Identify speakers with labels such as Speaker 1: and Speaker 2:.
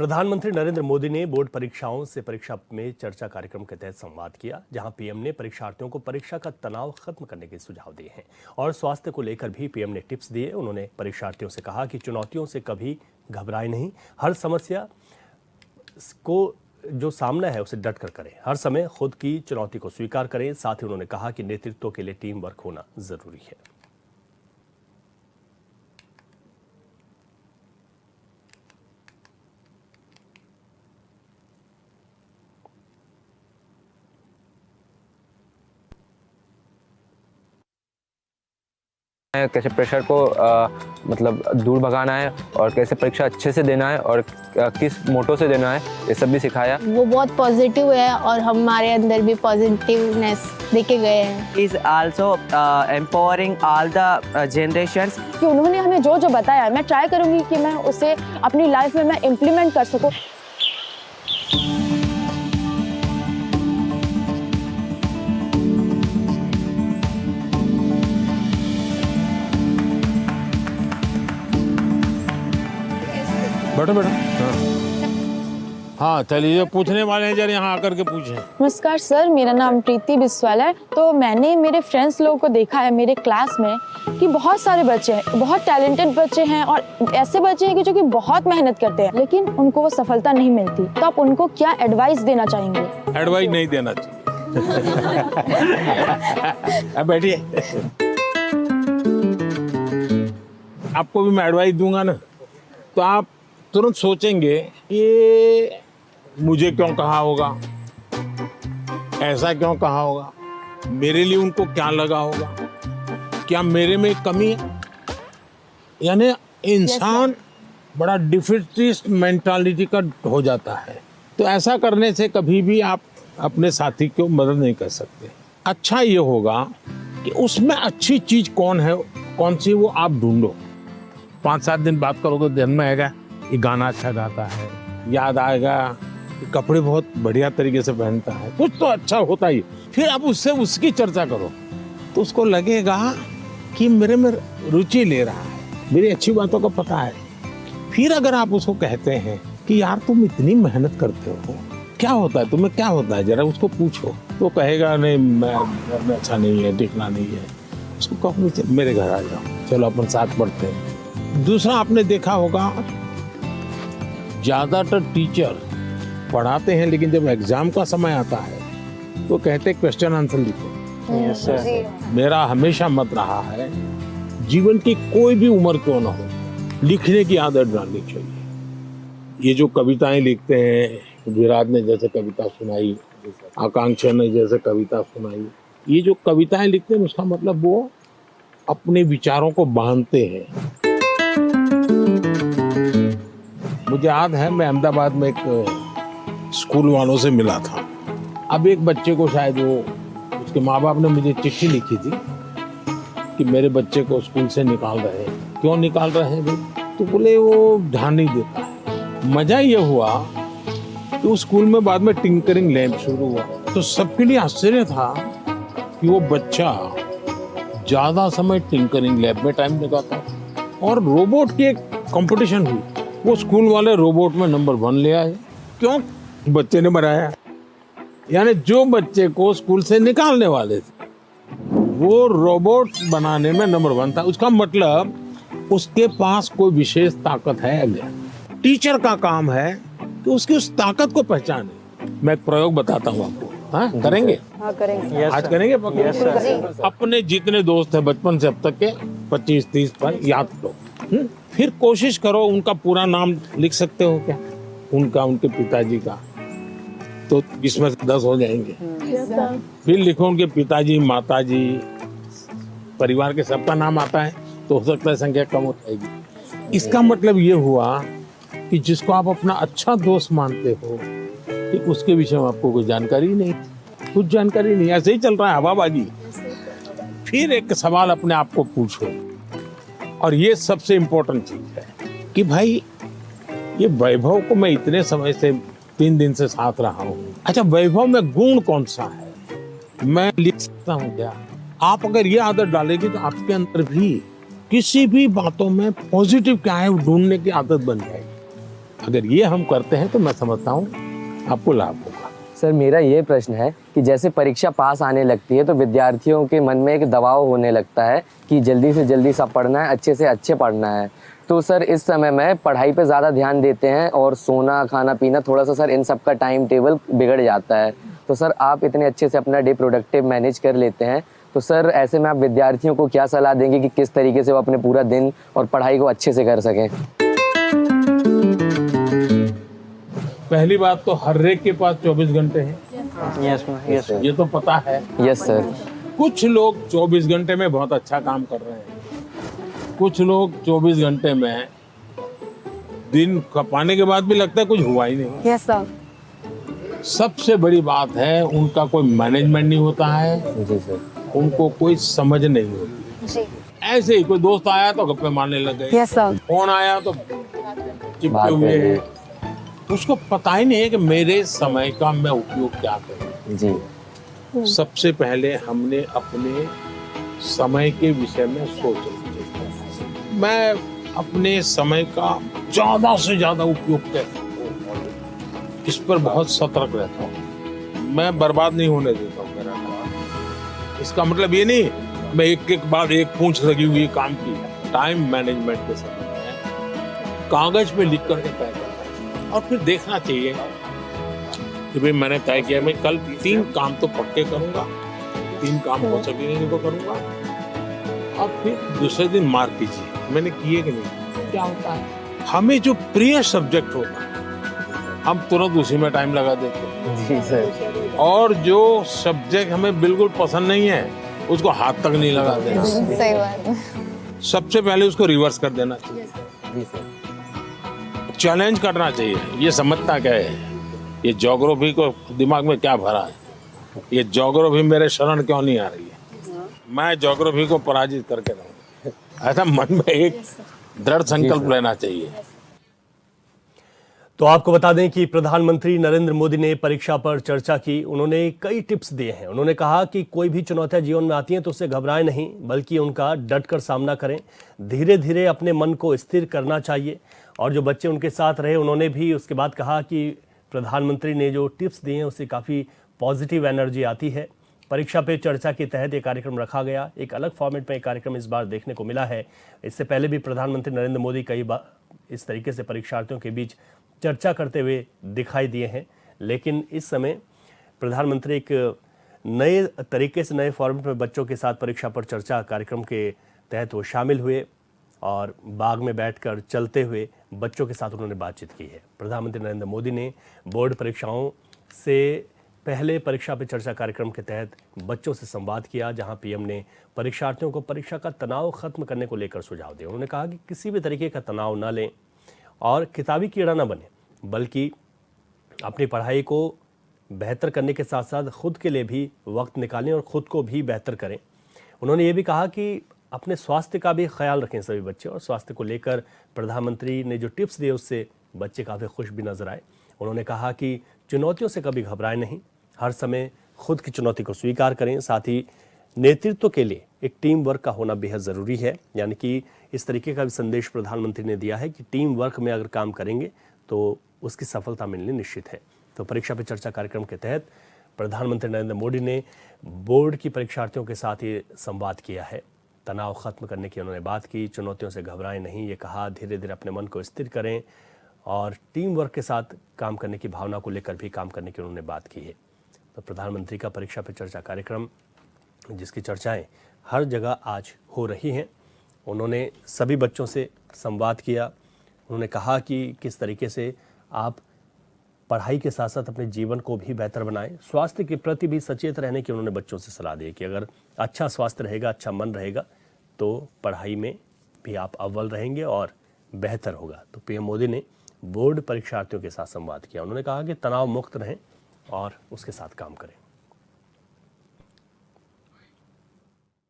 Speaker 1: प्रधानमंत्री नरेंद्र मोदी ने बोर्ड परीक्षाओं से परीक्षा में चर्चा कार्यक्रम के तहत संवाद किया, जहां पीएम ने परीक्षार्थियों को परीक्षा का तनाव खत्म करने के सुझाव दिए हैं और स्वास्थ्य को लेकर भी पीएम ने टिप्स दिए। उन्होंने परीक्षार्थियों से कहा कि चुनौतियों से कभी घबराए नहीं, हर समस्या को जो सामना है उसे डट कर करें, हर समय खुद की चुनौती को स्वीकार करें। साथ ही उन्होंने कहा कि नेतृत्व के लिए टीम वर्क होना जरूरी है।
Speaker 2: कैसे प्रेशर को मतलब दूर भगाना है और कैसे परीक्षा अच्छे से देना है और किस मोटो से देना है, ये सब भी सिखाया।
Speaker 3: वो बहुत पॉजिटिव है और हमारे अंदर भी पॉजिटिवनेस देके गए हैं।
Speaker 4: Is also empowering all the generations.
Speaker 5: कि उन्होंने हमें जो जो बताया, मैं ट्राई करूंगी कि मैं उसे अपनी लाइफ में मैं इम्प्लीमेंट कर सकूं।
Speaker 6: बैठो बैठो। हाँ चलिए, पूछने वाले हैं जरा यहाँ आकर के पूछें।
Speaker 5: नमस्कार सर, मेरा नाम प्रीति बिस्वाल है। तो मैंने मेरे फ्रेंड्स लोगों को देखा है मेरे क्लास में कि बहुत सारे बच्चे हैं, बहुत टैलेंटेड बच्चे हैं और ऐसे बच्चे हैं कि जो कि बहुत मेहनत करते हैं, लेकिन उनको वो सफलता नहीं मिलती। तो आप उनको क्या एडवाइस देना चाहेंगे?
Speaker 6: एडवाइस नहीं देना चाहिए। अब बैठिए। आपको भी मैं एडवाइस दूंगा ना, तो आप तुरंत सोचेंगे ये मुझे क्यों कहा होगा, ऐसा क्यों कहा होगा, मेरे लिए उनको क्या लगा होगा, क्या मेरे में कमी है। यानी इंसान बड़ा डिफिटिस्ट मेंटालिटी का हो जाता है। तो ऐसा करने से कभी भी आप अपने साथी को मदद नहीं कर सकते। अच्छा ये होगा कि उसमें अच्छी चीज कौन है, कौन सी, वो आप ढूंढो। 5-7 दिन बात करोगे, ध्यान में आएगा ये गाना अच्छा गाता है, याद आएगा कपड़े बहुत बढ़िया तरीके से पहनता है, कुछ तो अच्छा होता ही। फिर आप उससे उसकी चर्चा करो तो उसको लगेगा कि मेरे में रुचि ले रहा है, मेरी अच्छी बातों का पता है। फिर अगर आप उसको कहते हैं कि यार तुम इतनी मेहनत करते हो, क्या होता है तुम्हें, क्या होता है, जरा उसको पूछो, तो कहेगा नहीं मैं अच्छा नहीं है, टिकना नहीं है। उसको कहो मेरे घर आ जाओ, चलो अपन साथ पढ़ते हैं। दूसरा, आपने देखा होगा ज्यादातर टीचर पढ़ाते हैं, लेकिन जब एग्जाम का समय आता है तो कहते क्वेश्चन आंसर लिखो। मेरा हमेशा मत रहा है, जीवन की कोई भी उम्र क्यों ना हो, लिखने की आदत डालनी चाहिए। ये जो कविताएं लिखते हैं, विराट ने जैसे कविता सुनाई, आकांक्षा ने जैसे कविता सुनाई, ये जो कविताएं लिखते हैं उसका मतलब वो अपने विचारों को बांधते हैं। मुझे याद है, मैं अहमदाबाद में एक स्कूल वालों से मिला था। अब एक बच्चे को शायद उसके माँ बाप ने मुझे चिट्ठी लिखी थी कि मेरे बच्चे को स्कूल से निकाल रहे हैं। क्यों निकाल रहे हैं भाई? तो बोले वो ध्यान नहीं देता है। मजा ये हुआ कि उस स्कूल में बाद में टिंकरिंग लैब शुरू हुआ, तो सबके लिए आश्चर्य था कि वो बच्चा ज्यादा समय टिंकरिंग लैब में टाइम लगाता। और रोबोट की एक कंपटीशन हुई, वो स्कूल वाले रोबोट में नंबर 1 ले आए। क्यों? बच्चे ने बनाया। यानी जो बच्चे को स्कूल से निकालने वाले थे वो रोबोट बनाने में नंबर 1 था। उसका मतलब उसके पास कोई विशेष ताकत है। टीचर का काम है कि उसकी उस ताकत को पहचाने। मैं एक प्रयोग बताता हूँ आपको। हाँ, करेंगे?
Speaker 5: हाँ करेंगे।
Speaker 6: आज करेंगे? अपने जितने दोस्त हैं बचपन से अब तक के 25-30 पर याद करो। फिर कोशिश करो उनका पूरा नाम लिख सकते हो क्या, उनका, उनके पिताजी का, तो इसमें 10 हो जाएंगे। फिर लिखो उनके पिताजी, माताजी, परिवार के सबका नाम आता है तो हो सकता है संख्या कम हो जाएगी। इसका मतलब ये हुआ कि जिसको आप अपना अच्छा दोस्त मानते हो कि उसके विषय में आपको कोई जानकारी नहीं, कुछ जानकारी नहीं, ऐसे ही चल रहा है हवाबाजी। फिर एक सवाल अपने आप को पूछो, और ये सबसे इम्पोर्टेंट चीज है कि भाई ये वैभव को मैं इतने समय से 3 दिन से साथ रहा हूँ, अच्छा वैभव में गुण कौन सा है, मैं लिख सकता हूँ क्या? आप अगर ये आदत डालेगी तो आपके अंदर भी किसी भी बातों में पॉजिटिव क्या है ढूंढने की आदत बन जाएगी। अगर ये हम करते हैं तो मैं समझता हूँ आपको लाभ होगा।
Speaker 7: सर मेरा ये प्रश्न है कि जैसे परीक्षा पास आने लगती है तो विद्यार्थियों के मन में एक दबाव होने लगता है कि जल्दी से जल्दी सब पढ़ना है, अच्छे से अच्छे पढ़ना है। तो सर इस समय में पढ़ाई पे ज़्यादा ध्यान देते हैं और सोना खाना पीना थोड़ा सा सर इन सब का टाइम टेबल बिगड़ जाता है। तो सर आप इतने अच्छे से अपना डे प्रोडक्टिव मैनेज कर लेते हैं, तो सर ऐसे में आप विद्यार्थियों को क्या सलाह देंगे कि किस तरीके से वो अपने पूरा दिन और पढ़ाई को अच्छे से कर सकें?
Speaker 6: पहली बात तो हर एक के पास 24 घंटे हैं।
Speaker 7: Yes sir.
Speaker 6: ये तो पता है।
Speaker 7: Yes sir.
Speaker 6: कुछ लोग 24 घंटे में बहुत अच्छा काम कर रहे हैं, कुछ लोग 24 घंटे में दिन खपाने के बाद भी लगता है कुछ हुआ ही नहीं।
Speaker 5: Yes sir.
Speaker 6: सबसे बड़ी बात है उनका कोई मैनेजमेंट नहीं होता है,
Speaker 7: जी सर।
Speaker 6: उनको कोई समझ नहीं होती।
Speaker 5: जी।
Speaker 6: ऐसे ही कोई दोस्त आया तो गप्पे मारने लग गए,
Speaker 5: यस सर।
Speaker 6: फोन आया तो चिपके
Speaker 7: बात
Speaker 6: हुए
Speaker 7: कर
Speaker 6: हैं। उसको पता ही नहीं है कि मेरे समय का मैं उपयोग क्या करूं।
Speaker 7: जी।
Speaker 6: सबसे पहले हमने अपने समय के विषय में सोचना चाहिए। मैं अपने समय का ज्यादा से ज्यादा उपयोग कैसे करूं, इस पर बहुत सतर्क रहता हूँ। मैं बर्बाद नहीं होने देता हूँ मेरा काम। इसका मतलब ये नहीं मैं एक एक बाद एक पूंछ लगी हुई काम की। टाइम मैनेजमेंट के समय में कागज पे लिख करके तय करना चाहिए और फिर देखना चाहिए कि भाई मैंने तय किया मैं कल 3 काम तो पक्के करूंगा, 3 काम हो सकेंगे तो करूंगा, और फिर दूसरे दिन मार्क कीजिए मैंने किए कि नहीं। क्या होता है हमें जो प्रिय सब्जेक्ट होता है हम तुरंत उसी में टाइम लगा देते हैं,
Speaker 7: जी सर।
Speaker 6: और जो सब्जेक्ट हमें बिल्कुल पसंद नहीं है उसको हाथ तक नहीं लगा देना।
Speaker 3: सही बात है।
Speaker 6: सबसे पहले उसको रिवर्स कर देना चाहिए,
Speaker 7: जी सर।
Speaker 6: चैलेंज करना चाहिए। ये समझता क्या है, ये ज्योग्राफी को दिमाग में क्या भरा है, ये ज्योग्राफी मेरे शरण क्यों नहीं आ रही है, मैं ज्योग्राफी को पराजित करके रहूंगा। ऐसा मन में एक दृढ़ संकल्प लेना चाहिए।
Speaker 1: तो आपको बता दें कि प्रधानमंत्री नरेंद्र मोदी ने परीक्षा पर चर्चा की। उन्होंने कई टिप्स दिए हैं। उन्होंने कहा कि कोई भी चुनौतियां जीवन में आती हैं तो उससे घबराएं नहीं, बल्कि उनका डटकर सामना करें। धीरे धीरे अपने मन को स्थिर करना चाहिए। और जो बच्चे उनके साथ रहे उन्होंने भी उसके बाद कहा कि प्रधानमंत्री ने जो टिप्स दिए हैं उससे काफ़ी पॉजिटिव एनर्जी आती है। परीक्षा पे चर्चा के तहत एक कार्यक्रम रखा गया। एक अलग फॉर्मेट में एक कार्यक्रम इस बार देखने को मिला है। इससे पहले भी प्रधानमंत्री नरेंद्र मोदी कई बार इस तरीके से परीक्षार्थियों के बीच चर्चा करते हुए दिखाई दिए हैं, लेकिन इस समय प्रधानमंत्री एक नए तरीके से नए फॉर्मेट में बच्चों के साथ परीक्षा पर चर्चा कार्यक्रम के तहत वो शामिल हुए और बाग में बैठकर चलते हुए बच्चों के साथ उन्होंने बातचीत की है। प्रधानमंत्री नरेंद्र मोदी ने बोर्ड परीक्षाओं से पहले परीक्षा पे चर्चा कार्यक्रम के तहत बच्चों से संवाद किया, जहां पीएम ने परीक्षार्थियों को परीक्षा का तनाव खत्म करने को लेकर सुझाव दिए। उन्होंने कहा कि किसी भी तरीके का तनाव न लें और किताबी कीड़ा न बने, बल्कि अपनी पढ़ाई को बेहतर करने के साथ साथ खुद के लिए भी वक्त निकालें और खुद को भी बेहतर करें। उन्होंने ये भी कहा कि अपने स्वास्थ्य का भी ख्याल रखें सभी बच्चे, और स्वास्थ्य को लेकर प्रधानमंत्री ने जो टिप्स दिए उससे बच्चे काफ़ी खुश भी नजर आए। उन्होंने कहा कि चुनौतियों से कभी घबराएं नहीं, हर समय खुद की चुनौती को स्वीकार करें। साथ ही नेतृत्व के लिए एक टीम वर्क का होना बेहद ज़रूरी है, यानी कि इस तरीके का भी संदेश प्रधानमंत्री ने दिया है कि टीम वर्क में अगर काम करेंगे तो उसकी सफलता मिलनी निश्चित है। तो परीक्षा पे चर्चा कार्यक्रम के तहत प्रधानमंत्री नरेंद्र मोदी ने बोर्ड की परीक्षार्थियों के साथ ये संवाद किया है। तनाव खत्म करने की उन्होंने बात की, चुनौतियों से घबराएं नहीं ये कहा, धीरे धीरे अपने मन को स्थिर करें और टीम वर्क के साथ काम करने की भावना को लेकर भी काम करने की उन्होंने बात की है। तो प्रधानमंत्री का परीक्षा पे चर्चा कार्यक्रम, जिसकी चर्चाएं हर जगह आज हो रही हैं, उन्होंने सभी बच्चों से संवाद किया। उन्होंने कहा कि किस तरीके से आप पढ़ाई के साथ साथ अपने जीवन को भी बेहतर बनाएं, स्वास्थ्य के प्रति भी सचेत रहने की उन्होंने बच्चों से सलाह दी कि अगर अच्छा स्वास्थ्य रहेगा, अच्छा मन रहेगा तो पढ़ाई में भी आप अव्वल रहेंगे और बेहतर होगा। तो पीएम मोदी ने बोर्ड परीक्षार्थियों के साथ संवाद किया। उन्होंने कहा कि तनाव मुक्त रहें और उसके साथ काम करें।